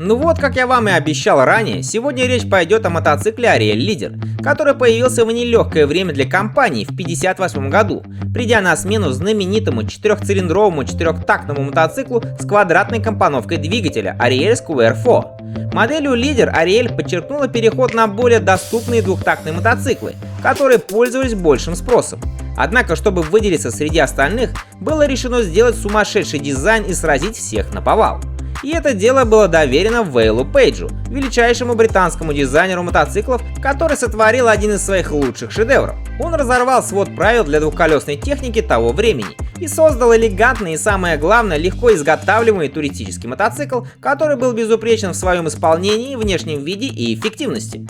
Ну вот, как я вам и обещал ранее, сегодня речь пойдет о мотоцикле Ariel Leader, который появился в нелегкое время для компании в 1958 году, придя на смену знаменитому четырехцилиндровому четырехтактному мотоциклу с квадратной компоновкой двигателя Ariel Square 4. Моделью Leader Ariel подчеркнула переход на более доступные двухтактные мотоциклы, которые пользовались большим спросом. Однако, чтобы выделиться среди остальных, было решено сделать сумасшедший дизайн и сразить всех наповал. И это дело было доверено Вейлу Пейджу, величайшему британскому дизайнеру мотоциклов, который сотворил один из своих лучших шедевров. Он разорвал свод правил для двухколесной техники того времени и создал элегантный и, самое главное, легко изготавливаемый туристический мотоцикл, который был безупречен в своем исполнении, внешнем виде и эффективности.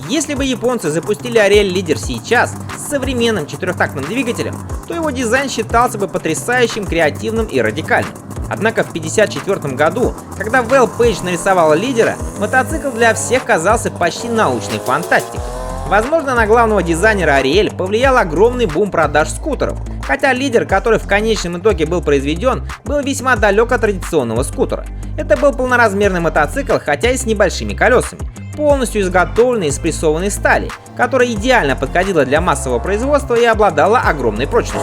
Если бы японцы запустили Ariel Leader сейчас с современным четырехтактным двигателем, то его дизайн считался бы потрясающим, креативным и радикальным. Однако в 1954 году, когда Вейл Пейдж нарисовал лидера, мотоцикл для всех казался почти научной фантастикой. Возможно, на главного дизайнера Ariel повлиял огромный бум продаж скутеров, хотя лидер, который в конечном итоге был произведен, был весьма далек от традиционного скутера. Это был полноразмерный мотоцикл, хотя и с небольшими колесами, полностью изготовленный из прессованной стали, которая идеально подходила для массового производства и обладала огромной прочностью.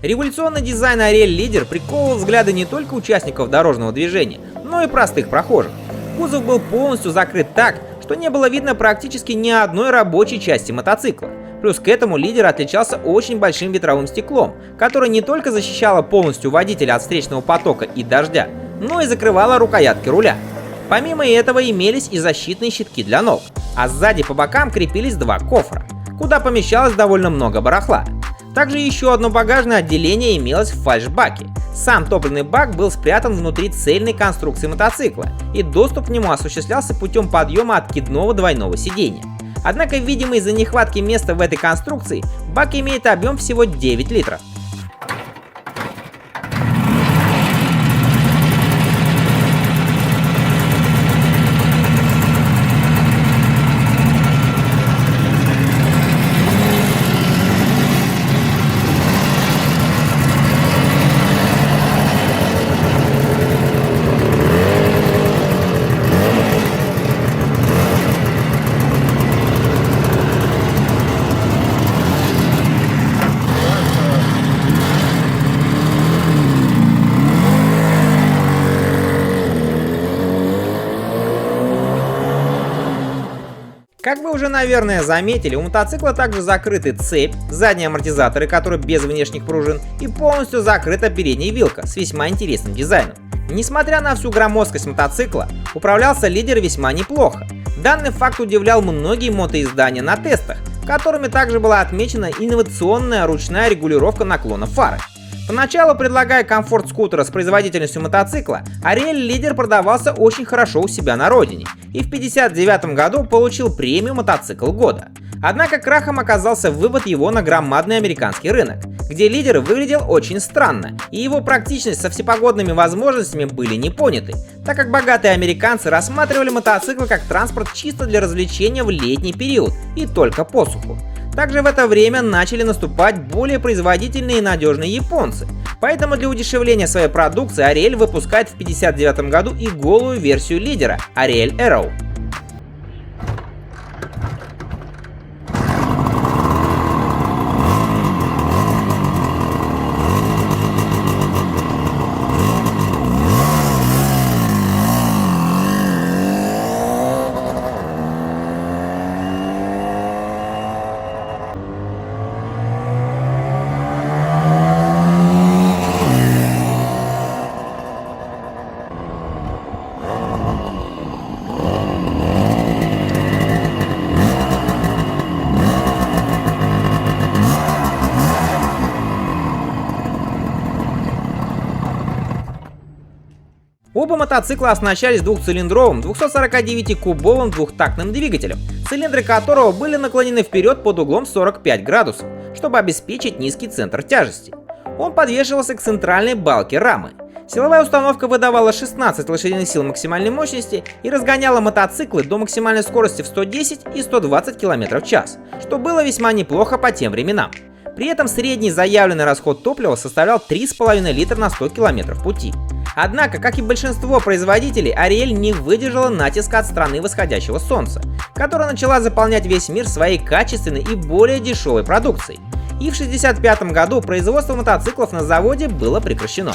Революционный дизайн Ariel Leader приковывал взгляды не только участников дорожного движения, но и простых прохожих. Кузов был полностью закрыт так, что не было видно практически ни одной рабочей части мотоцикла. Плюс к этому лидер отличался очень большим ветровым стеклом, которое не только защищало полностью водителя от встречного потока и дождя, но и закрывало рукоятки руля. Помимо этого имелись и защитные щитки для ног, а сзади по бокам крепились два кофра, куда помещалось довольно много барахла. Также еще одно багажное отделение имелось в фальшбаке. Сам топливный бак был спрятан внутри цельной конструкции мотоцикла, и доступ к нему осуществлялся путем подъема откидного двойного сидения. Однако, видимо, из-за нехватки места в этой конструкции, бак имеет объем всего 9 литров. Как вы уже, наверное, заметили, у мотоцикла также закрыты цепь, задние амортизаторы, которые без внешних пружин, и полностью закрыта передняя вилка с весьма интересным дизайном. Несмотря на всю громоздкость мотоцикла, управлялся лидер весьма неплохо. Данный факт удивлял многие мотоиздания на тестах, которыми также была отмечена инновационная ручная регулировка наклона фары. Поначалу, предлагая комфорт скутера с производительностью мотоцикла, Ariel Leader продавался очень хорошо у себя на родине и в 1959 году получил премию «Мотоцикл года». Однако крахом оказался вывод его на громадный американский рынок, где лидер выглядел очень странно, и его практичность со всепогодными возможностями были не поняты, так как богатые американцы рассматривали мотоцикл как транспорт чисто для развлечения в летний период и только по суху. Также в это время начали наступать более производительные и надежные японцы, Поэтому для удешевления своей продукции Ariel выпускает в 1959 году и голую версию лидера Ariel Aero. Оба мотоцикла оснащались двухцилиндровым 249-кубовым двухтактным двигателем, цилиндры которого были наклонены вперед под углом 45 градусов, чтобы обеспечить низкий центр тяжести. Он подвешивался к центральной балке рамы. Силовая установка выдавала 16 лошадиных сил максимальной мощности и разгоняла мотоциклы до максимальной скорости в 110 и 120 км в час, что было весьма неплохо по тем временам. При этом средний заявленный расход топлива составлял 3,5 литра на 100 км пути. Однако, как и большинство производителей, Ariel не выдержала натиска от страны восходящего солнца, которая начала заполнять весь мир своей качественной и более дешевой продукцией. И в 1965 году производство мотоциклов на заводе было прекращено.